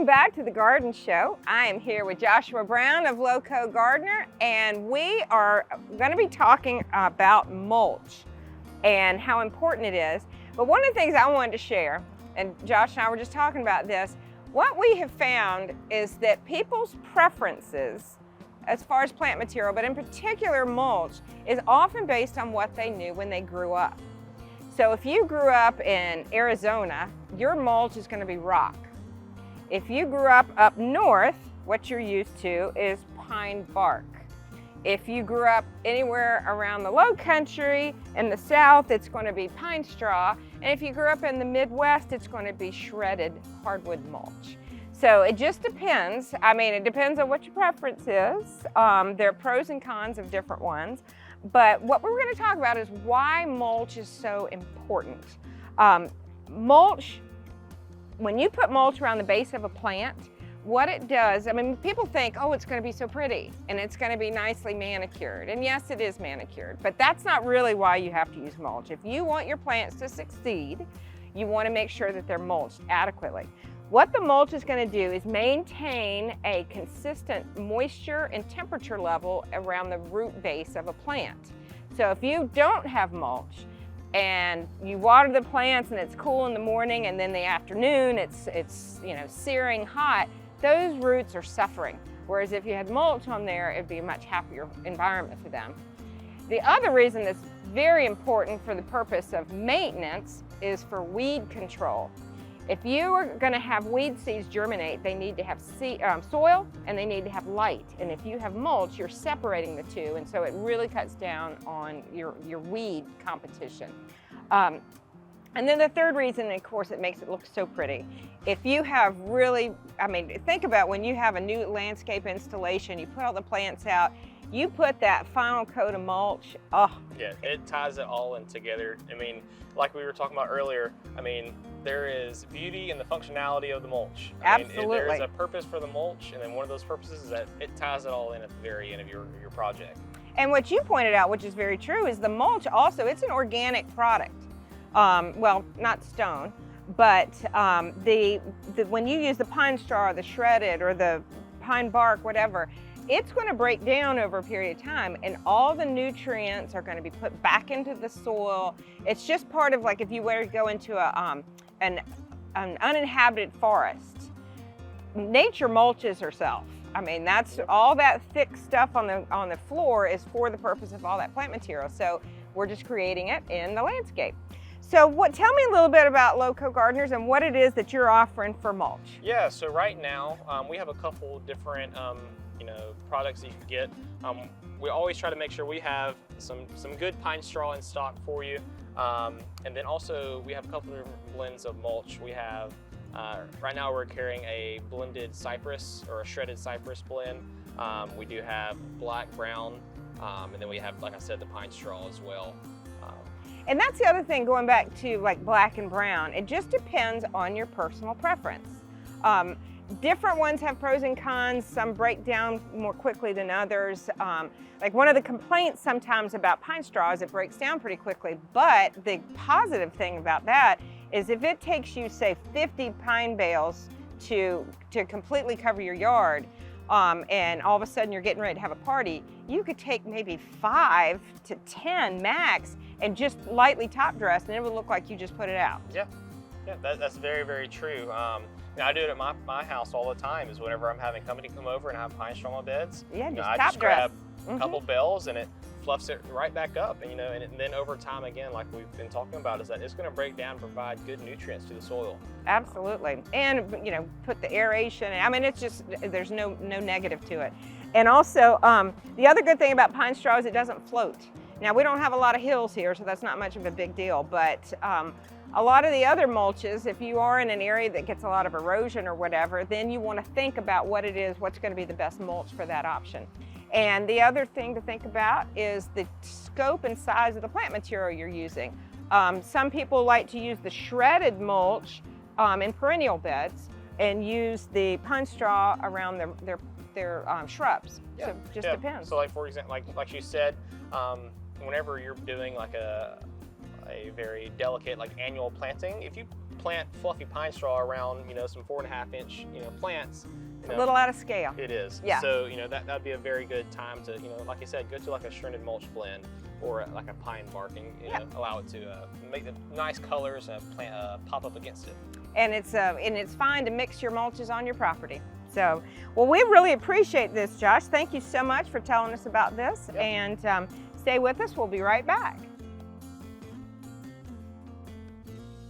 back to the Garden Show. I am here with Joshua Brown of LowCo Gardener, and we are going to be talking about mulch and how important it is. But one of the things I wanted to share, and Josh and I were just talking about this, what we have found is that people's preferences as far as plant material, but in particular mulch, is often based on what they knew when they grew up. So if you grew up in Arizona, your mulch is going to be rock. If you grew up north, what you're used to is pine bark. If you grew up anywhere around the Lowcountry in the south, it's going to be pine straw. And if you grew up in the Midwest, it's going to be shredded hardwood mulch. So it just depends. I mean, it depends on what your preference is. There are pros and cons of different ones. But what we're going to talk about is why mulch is so important. Mulch, when you put mulch around the base of a plant, what it does, I mean, people think, oh, it's going to be so pretty and it's going to be nicely manicured. And yes, it is manicured, but that's not really why you have to use mulch. If you want your plants to succeed, you want to make sure that they're mulched adequately. What the mulch is going to do is maintain a consistent moisture and temperature level around the root base of a plant. So if you don't have mulch and you water the plants and it's cool in the morning and then the afternoon it's searing hot, those roots are suffering. Whereas if you had mulch on there, it'd be a much happier environment for them. The other reason that's very important for the purpose of maintenance is for weed control. If you are going to have weed seeds germinate, they need to have soil and they need to have light. And if you have mulch, you're separating the two, and so it really cuts down on your weed competition. And then the third reason, of course, it makes it look so pretty. If you have really, I mean, think about when you have a new landscape installation, you put all the plants out, you put that final coat of mulch, oh. Yeah, it ties it all in together. I mean, like we were talking about earlier, I mean, there is beauty in the functionality of the mulch. Absolutely. There is a purpose for the mulch, and then one of those purposes is that it ties it all in at the very end of your project. And what you pointed out, which is very true, is the mulch also, it's an organic product. Well, not stone, but when you use the pine straw or the shredded or the pine bark, whatever, it's going to break down over a period of time, and all the nutrients are going to be put back into the soil. It's just part of, like, if you were to go into an uninhabited forest, nature mulches herself. I mean, that's all that thick stuff on the floor is for the purpose of all that plant material. So we're just creating it in the landscape. So tell me a little bit about LowCo Gardeners and what it is that you're offering for mulch. Yeah, so right now we have a couple different products that you can get. We always try to make sure we have some good pine straw in stock for you. And then also we have a couple of different blends of mulch. We have, right now we're carrying a blended cypress or a shredded cypress blend. We do have black, brown, and then we have, like I said, the pine straw as well. And that's the other thing, going back to like black and brown, it just depends on your personal preference. Different ones have pros and cons. Some break down more quickly than others. Like one of the complaints sometimes about pine straw is it breaks down pretty quickly, but the positive thing about that is if it takes you, say, 50 pine bales to completely cover your yard, and all of a sudden you're getting ready to have a party, you could take maybe 5 to 10 max and just lightly top dress, and it would look like you just put it out. Yeah, that's very, very true. I do it at my house all the time. Is whenever I'm having company come over and I have pine straw on my beds, yeah, I just grab a couple bales and it fluffs it right back up. And and then over time, again, like we've been talking about, is that it's going to break down and provide good nutrients to the soil. Absolutely, and put the aeration. I mean, it's just, there's no negative to it. And also, the other good thing about pine straw is it doesn't float. Now, we don't have a lot of hills here, so that's not much of a big deal, but a lot of the other mulches, if you are in an area that gets a lot of erosion or whatever, then you want to think about what it is, what's going to be the best mulch for that option. And the other thing to think about is the scope and size of the plant material you're using. Some people like to use the shredded mulch in perennial beds and use the pine straw around their shrubs. Yeah. So it just depends. So like, for example, like you said, whenever you're doing like a very delicate, like, annual planting, if you plant fluffy pine straw around, you know, some 4.5-inch, you know, plants. You know, a little out of scale. It is. Yeah. So, you know, that'd be a very good time to, you know, like I said, go to like a shredded mulch blend or like a pine barking, you know, allow it to make the nice colors pop up against it. And it's fine to mix your mulches on your property. So, well, we really appreciate this, Josh. Thank you so much for telling us about this. Yep. And stay with us. We'll be right back.